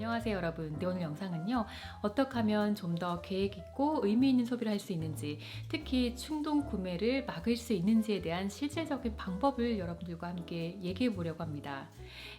안녕하세요 여러분. 네, 오늘 영상은요, 어떻게 하면 좀 더 계획 있고 의미 있는 소비를 할 수 있는지, 특히 충동 구매를 막을 수 있는지에 대한 실질적인 방법을 여러분들과 함께 얘기해 보려고 합니다.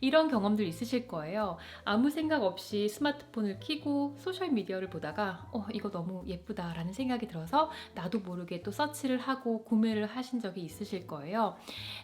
이런 경험들 있으실 거예요. 아무 생각 없이 스마트폰을 켜고 소셜미디어를 보다가 이거 너무 예쁘다 라는 생각이 들어서 나도 모르게 또 서치를 하고 구매를 하신 적이 있으실 거예요.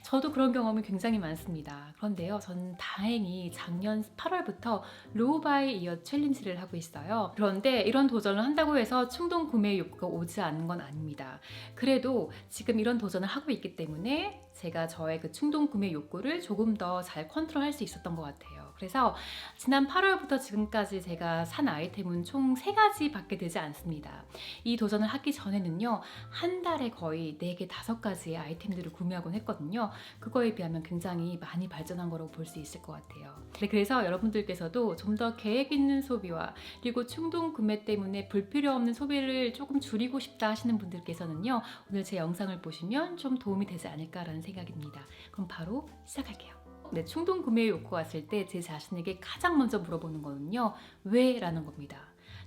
저도 그런 경험이 굉장히 많습니다. 그런데요, 저는 다행히 작년 8월부터 로우 바이 이어 챌린지를 하고 있어요. 그런데 이런 도전을 한다고 해서 충동 구매 욕구가 오지 않는 건 아닙니다. 그래도 지금 이런 도전을 하고 있기 때문에 제가 저의 그 충동 구매 욕구를 조금 더 잘 컨트롤할 수 있었던 것 같아요. 그래서 지난 8월부터 지금까지 제가 산 아이템은 총 3가지밖에 되지 않습니다. 이 도전을 하기 전에는요, 한 달에 거의 4개, 5가지의 아이템들을 구매하곤 했거든요. 그거에 비하면 굉장히 많이 발전한 거라고 볼 수 있을 것 같아요. 그래서 여러분들께서도 좀 더 계획 있는 소비와 그리고 충동 구매 때문에 불필요 없는 소비를 조금 줄이고 싶다 하시는 분들께서는요, 오늘 제 영상을 보시면 좀 도움이 되지 않을까라는 생각입니다. 그럼 바로 시작할게요. 네, 충동 구매의 욕구가 왔을 때 제 자신에게 가장 먼저 물어보는 거는요, 왜? 라는 겁니다.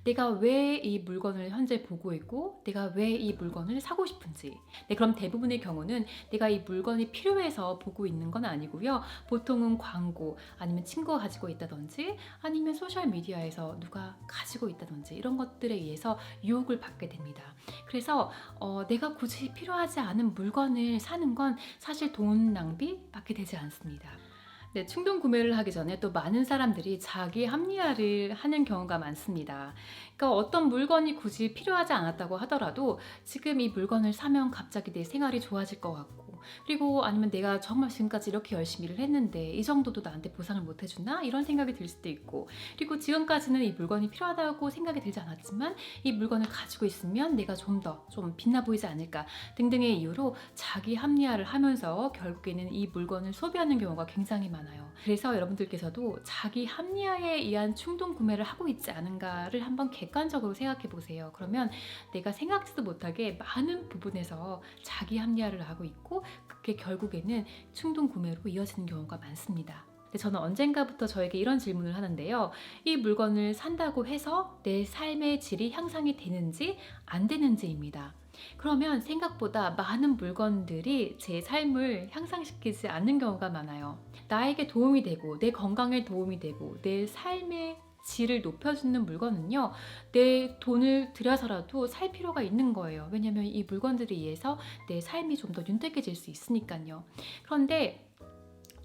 내가 왜 이 물건을 현재 보고 있고 내가 왜 이 물건을 사고 싶은지. 네, 그럼 대부분의 경우는 내가 이 물건이 필요해서 보고 있는 건 아니고요. 보통은 광고, 아니면 친구가 가지고 있다든지, 아니면 소셜미디어에서 누가 가지고 있다든지, 이런 것들에 의해서 유혹을 받게 됩니다. 그래서 내가 굳이 필요하지 않은 물건을 사는 건 사실 돈 낭비밖에 되지 않습니다. 네, 충동 구매를 하기 전에 또 많은 사람들이 자기 합리화를 하는 경우가 많습니다. 그러니까 어떤 물건이 굳이 필요하지 않았다고 하더라도 지금 이 물건을 사면 갑자기 내 생활이 좋아질 것 같고, 그리고 아니면 내가 정말 지금까지 이렇게 열심히 일을 했는데 이 정도도 나한테 보상을 못 해주나? 이런 생각이 들 수도 있고, 그리고 지금까지는 이 물건이 필요하다고 생각이 들지 않았지만 이 물건을 가지고 있으면 내가 좀 더 좀 빛나 보이지 않을까 등등의 이유로 자기 합리화를 하면서 결국에는 이 물건을 소비하는 경우가 굉장히 많아요. 그래서 여러분들께서도 자기 합리화에 의한 충동 구매를 하고 있지 않은가를 한번 객관적으로 생각해 보세요. 그러면 내가 생각지도 못하게 많은 부분에서 자기 합리화를 하고 있고, 그게 결국에는 충동 구매로 이어지는 경우가 많습니다. 근데 저는 언젠가부터 저에게 이런 질문을 하는데요. 이 물건을 산다고 해서 내 삶의 질이 향상이 되는지 안 되는지입니다. 그러면 생각보다 많은 물건들이 제 삶을 향상시키지 않는 경우가 많아요. 나에게 도움이 되고 내 건강에 도움이 되고 내 삶의 질을 높여주는 물건은요, 내 돈을 들여서라도 살 필요가 있는 거예요. 왜냐면 이 물건들에 의해서 내 삶이 좀 더 윤택해질 수 있으니까요. 그런데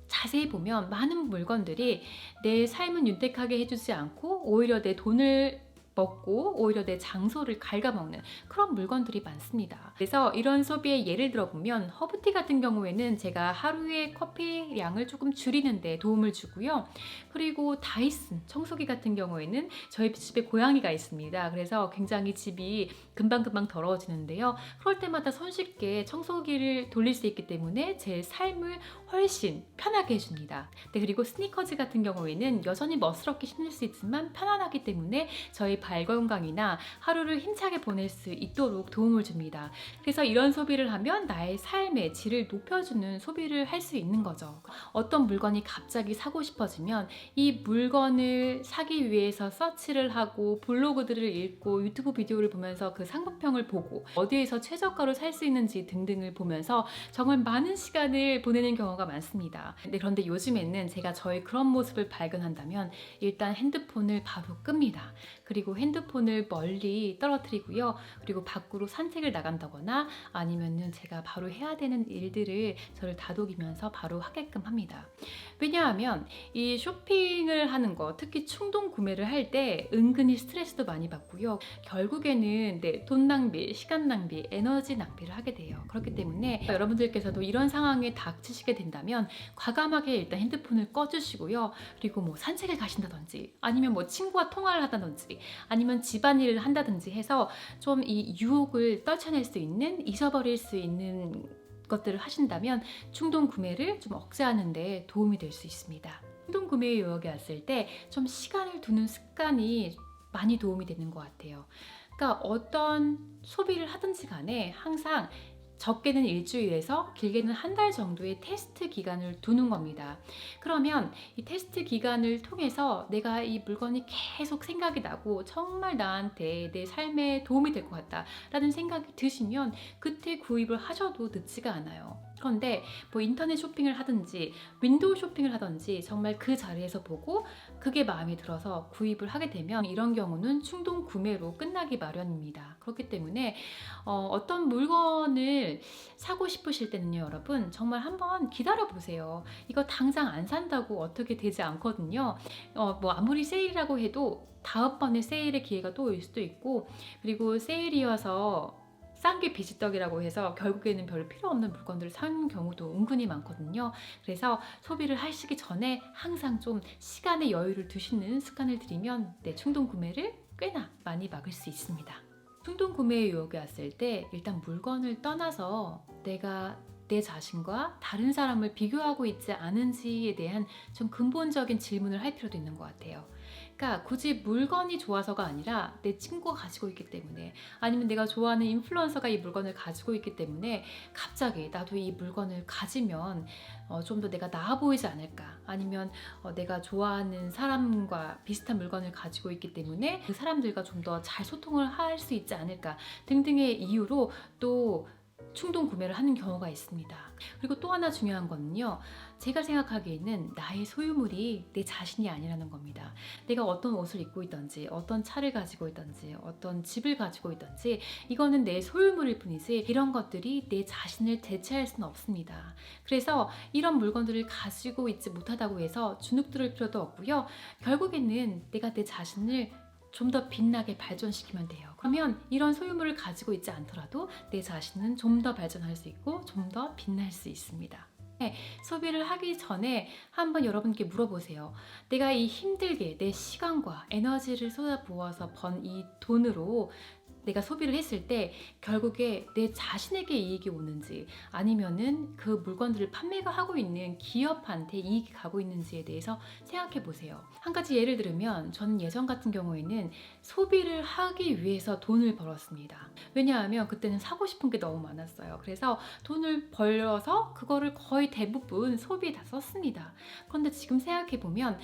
자세히 보면 많은 물건들이 내 삶은 윤택하게 해주지 않고 오히려 내 돈을 먹고 오히려 내 장소를 갉아먹는 그런 물건들이 많습니다. 그래서 이런 소비의 예를 들어보면 허브티 같은 경우에는 제가 하루에 커피량을 조금 줄이는 데 도움을 주고요. 그리고 다이슨 청소기 같은 경우에는 저희 집에 고양이가 있습니다. 그래서 굉장히 집이 금방금방 더러워지는데요. 그럴 때마다 손쉽게 청소기를 돌릴 수 있기 때문에 제 삶을 훨씬 편하게 해줍니다. 네, 그리고 스니커즈 같은 경우에는 여전히 멋스럽게 신을 수 있지만 편안하기 때문에 저희 발 건강이나 하루를 힘차게 보낼 수 있도록 도움을 줍니다. 그래서 이런 소비를 하면 나의 삶의 질을 높여주는 소비를 할 수 있는 거죠. 어떤 물건이 갑자기 사고 싶어지면 이 물건을 사기 위해서 서치를 하고 블로그들을 읽고 유튜브 비디오를 보면서 그 상품평을 보고 어디에서 최저가로 살 수 있는지 등등을 보면서 정말 많은 시간을 보내는 경우가 많습니다. 그런데 요즘에는 제가 저의 그런 모습을 발견한다면 일단 핸드폰을 바로 끕니다. 그리고 핸드폰을 멀리 떨어뜨리고요. 그리고 밖으로 산책을 나간다거나 아니면은 제가 바로 해야 되는 일들을 저를 다독이면서 바로 하게끔 합니다. 왜냐하면 이 쇼핑을 하는 거, 특히 충동 구매를 할 때 은근히 스트레스도 많이 받고요. 결국에는 돈 낭비, 시간 낭비, 에너지 낭비를 하게 돼요. 그렇기 때문에 여러분들께서도 이런 상황에 닥치시게 된다면 과감하게 일단 핸드폰을 꺼주시고요. 그리고 뭐 산책을 가신다든지 아니면 뭐 친구와 통화를 하다든지 아니면 집안일을 한다든지 해서 좀 이 유혹을 떨쳐낼 수 있는, 잊어버릴 수 있는 것들을 하신다면 충동 구매를 좀 억제하는 데 도움이 될 수 있습니다. 충동 구매의 유혹이 왔을 때 좀 시간을 두는 습관이 많이 도움이 되는 것 같아요. 그러니까 어떤 소비를 하든지 간에 항상 적게는 일주일에서 길게는 한 달 정도의 테스트 기간을 두는 겁니다. 그러면 이 테스트 기간을 통해서 내가 이 물건이 계속 생각이 나고 정말 나한테 내 삶에 도움이 될 것 같다라는 생각이 드시면 그때 구입을 하셔도 늦지가 않아요. 그런데 뭐 인터넷 쇼핑을 하든지 윈도우 쇼핑을 하든지 정말 그 자리에서 보고 그게 마음에 들어서 구입을 하게 되면 이런 경우는 충동 구매로 끝나기 마련입니다. 그렇기 때문에 어떤 물건을 사고 싶으실 때는요, 여러분 정말 한번 기다려 보세요. 이거 당장 안 산다고 어떻게 되지 않거든요. 뭐 아무리 세일이라고 해도 다음번에 세일의 기회가 또 올 수도 있고, 그리고 세일이어서 싼 게 비지떡이라고 해서 결국에는 별로 필요 없는 물건들을 사는 경우도 은근히 많거든요. 그래서 소비를 하시기 전에 항상 좀 시간의 여유를 두시는 습관을 들이면 내 충동 구매를 꽤나 많이 막을 수 있습니다. 충동 구매의 유혹이 왔을 때 일단 물건을 떠나서 내가 내 자신과 다른 사람을 비교하고 있지 않은지에 대한 좀 근본적인 질문을 할 필요도 있는 것 같아요. 그러니까 굳이 물건이 좋아서가 아니라 내 친구가 가지고 있기 때문에, 아니면 내가 좋아하는 인플루언서가 이 물건을 가지고 있기 때문에 갑자기 나도 이 물건을 가지면 좀 더 내가 나아 보이지 않을까, 아니면 내가 좋아하는 사람과 비슷한 물건을 가지고 있기 때문에 그 사람들과 좀 더 잘 소통을 할 수 있지 않을까 등등의 이유로 또 충동 구매를 하는 경우가 있습니다. 그리고 또 하나 중요한 거는요, 제가 생각하기에는 나의 소유물이 내 자신이 아니라는 겁니다. 내가 어떤 옷을 입고 있든지, 어떤 차를 가지고 있든지, 어떤 집을 가지고 있든지, 이거는 내 소유물일 뿐이지 이런 것들이 내 자신을 대체할 수는 없습니다. 그래서 이런 물건들을 가지고 있지 못하다고 해서 주눅 들을 필요도 없고요. 결국에는 내가 내 자신을 좀 더 빛나게 발전시키면 돼요. 그러면 이런 소유물을 가지고 있지 않더라도 내 자신은 좀 더 발전할 수 있고 좀 더 빛날 수 있습니다. 네, 소비를 하기 전에 한번 여러분께 물어보세요. 내가 이 힘들게 내 시간과 에너지를 쏟아부어서 번 이 돈으로 내가 소비를 했을 때 결국에 내 자신에게 이익이 오는지, 아니면은 그 물건들을 판매가 하고 있는 기업한테 이익이 가고 있는지에 대해서 생각해 보세요. 한 가지 예를 들면 저는 예전 같은 경우에는 소비를 하기 위해서 돈을 벌었습니다. 왜냐하면 그때는 사고 싶은 게 너무 많았어요. 그래서 돈을 벌어서 그거를 거의 대부분 소비에 다 썼습니다. 그런데 지금 생각해 보면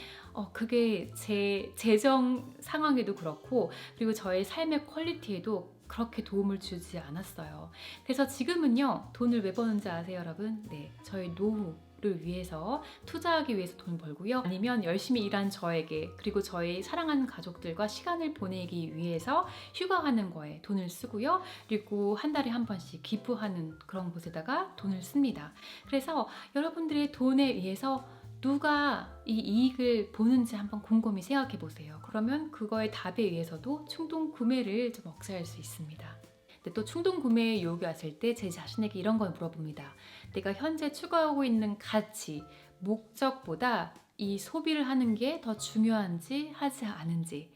그게 제 재정 상황에도 그렇고, 그리고 저의 삶의 퀄리티에도 그렇게 도움을 주지 않았어요. 그래서 지금은요, 돈을 왜 버는지 아세요, 여러분? 네, 저희 노후를 위해서 투자하기 위해서 돈을 벌고요. 아니면 열심히 일한 저에게, 그리고 저희 사랑하는 가족들과 시간을 보내기 위해서 휴가 가는 거에 돈을 쓰고요. 그리고 한 달에 한 번씩 기부하는 그런 곳에다가 돈을 씁니다. 그래서 여러분들의 돈에 의해서 누가 이 이익을 보는지 한번 곰곰이 생각해 보세요. 그러면 그거의 답에 의해서도 충동 구매를 좀 억제할 수 있습니다. 근데 또 충동 구매의 유혹이 왔을 때 제 자신에게 이런 걸 물어봅니다. 내가 현재 추구하고 있는 가치, 목적보다 이 소비를 하는 게 더 중요한지 하지 않은지.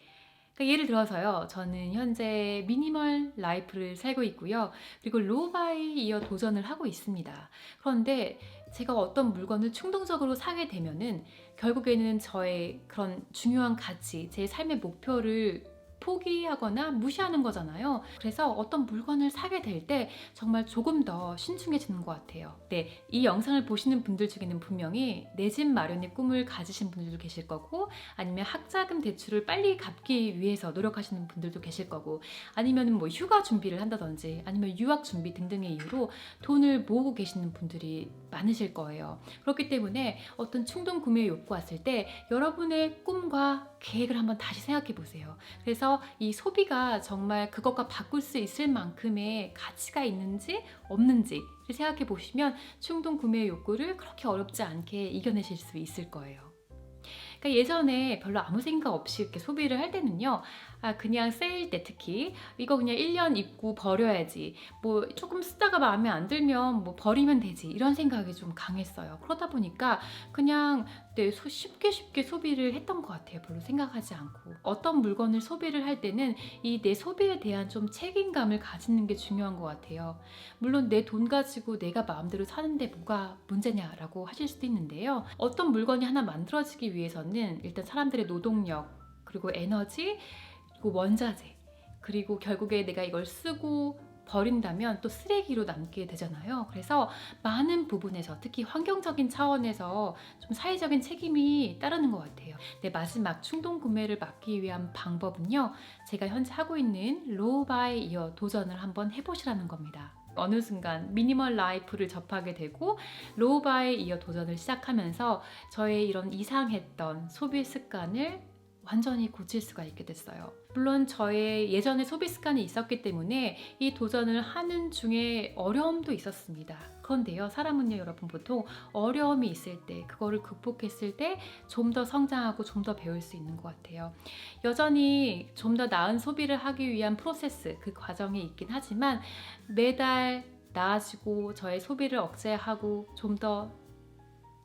그러니까 예를 들어서요, 저는 현재 미니멀 라이프를 살고 있고요. 그리고 로우바이어 도전을 하고 있습니다. 그런데 제가 어떤 물건을 충동적으로 사게 되면은 결국에는 저의 그런 중요한 가치, 제 삶의 목표를 포기하거나 무시하는 거잖아요. 그래서 어떤 물건을 사게 될 때 정말 조금 더 신중해지는 것 같아요. 네, 이 영상을 보시는 분들 중에는 분명히 내 집 마련의 꿈을 가지신 분들도 계실 거고, 아니면 학자금 대출을 빨리 갚기 위해서 노력하시는 분들도 계실 거고, 아니면 뭐 휴가 준비를 한다든지, 아니면 유학 준비 등등의 이유로 돈을 모으고 계시는 분들이 많으실 거예요. 그렇기 때문에 어떤 충동 구매 욕구 왔을 때 여러분의 꿈과 계획을 한번 다시 생각해 보세요. 그래서 이 소비가 정말 그것과 바꿀 수 있을 만큼의 가치가 있는지 없는지를 생각해 보시면 충동 구매 욕구를 그렇게 어렵지 않게 이겨내실 수 있을 거예요. 그러니까 예전에 별로 아무 생각 없이 이렇게 소비를 할 때는요, 그냥 세일 때 특히 이거 그냥 1년 입고 버려야지, 뭐 조금 쓰다가 마음에 안 들면 뭐 버리면 되지, 이런 생각이 좀 강했어요. 그러다 보니까 그냥 쉽게 소비를 했던 것 같아요. 별로 생각하지 않고. 어떤 물건을 소비를 할 때는 이 내 소비에 대한 좀 책임감을 가지는 게 중요한 것 같아요. 물론 내 돈 가지고 내가 마음대로 사는데 뭐가 문제냐라고 하실 수도 있는데요. 어떤 물건이 하나 만들어지기 위해서는 일단 사람들의 노동력, 그리고 에너지, 그리고 원자재, 그리고 결국에 내가 이걸 쓰고 버린다면 또 쓰레기로 남게 되잖아요. 그래서 많은 부분에서 특히 환경적인 차원에서 좀 사회적인 책임이 따르는 것 같아요. 네, 마지막 충동 구매를 막기 위한 방법은요. 제가 현재 하고 있는 로우 바이 이어 도전을 한번 해보시라는 겁니다. 어느 순간 미니멀 라이프를 접하게 되고 로우 바이 이어 도전을 시작하면서 저의 이런 이상했던 소비 습관을 완전히 고칠 수가 있게 됐어요. 물론 저의 예전에 소비 습관이 있었기 때문에 이 도전을 하는 중에 어려움도 있었습니다. 그런데요, 사람은요, 여러분 보통 어려움이 있을 때, 그거를 극복했을 때 좀 더 성장하고 좀 더 배울 수 있는 것 같아요. 여전히 좀 더 나은 소비를 하기 위한 프로세스, 그 과정이 있긴 하지만 매달 나아지고 저의 소비를 억제하고 좀 더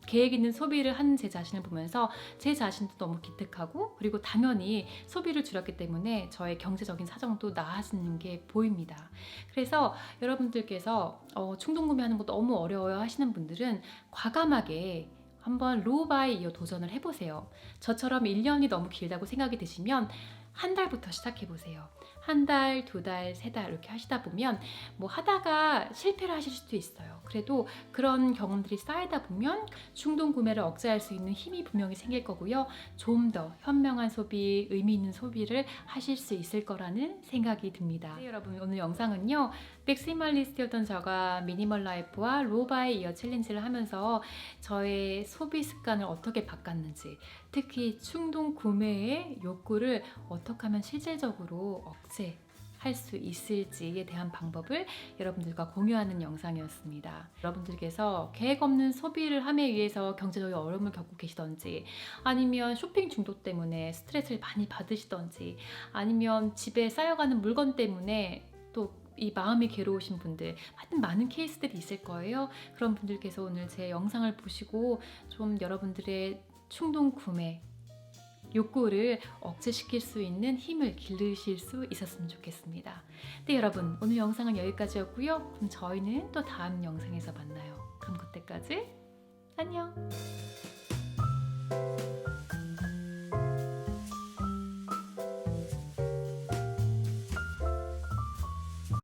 계획 있는 소비를 하는 제 자신을 보면서 제 자신도 너무 기특하고, 그리고 당연히 소비를 줄였기 때문에 저의 경제적인 사정도 나아지는 게 보입니다. 그래서 여러분들께서 충동 구매하는 거 너무 어려워요 하시는 분들은 과감하게 한번 로우 바이 이어 도전을 해보세요. 저처럼 1년이 너무 길다고 생각이 드시면 한 달부터 시작해보세요. 한 달, 두 달, 세 달 이렇게 하시다 보면 뭐 하다가 실패를 하실 수도 있어요. 그래도 그런 경험들이 쌓이다 보면 충동 구매를 억제할 수 있는 힘이 분명히 생길 거고요. 좀 더 현명한 소비, 의미 있는 소비를 하실 수 있을 거라는 생각이 듭니다. 네, 여러분, 오늘 영상은요. 맥시멀리스트였던 저가 미니멀 라이프와 로우 바이 이어 챌린지를 하면서 저의 소비 습관을 어떻게 바꿨는지, 특히 충동 구매의 욕구를 어떻게 하면 실질적으로 억제할 수 있을지에 대한 방법을 여러분들과 공유하는 영상이었습니다. 여러분들께서 계획 없는 소비를 함에 의해서 경제적인 어려움을 겪고 계시던지, 아니면 쇼핑 중독 때문에 스트레스를 많이 받으시던지, 아니면 집에 쌓여가는 물건 때문에 또 이 마음이 괴로우신 분들, 하여튼 많은 케이스들이 있을 거예요. 그런 분들께서 오늘 제 영상을 보시고 좀 여러분들의 충동 구매 욕구를 억제시킬 수 있는 힘을 기르실 수 있었으면 좋겠습니다. 네, 여러분, 오늘 영상은 여기까지였고요. 그럼 저희는 또 다음 영상에서 만나요. 그럼 그때까지 안녕.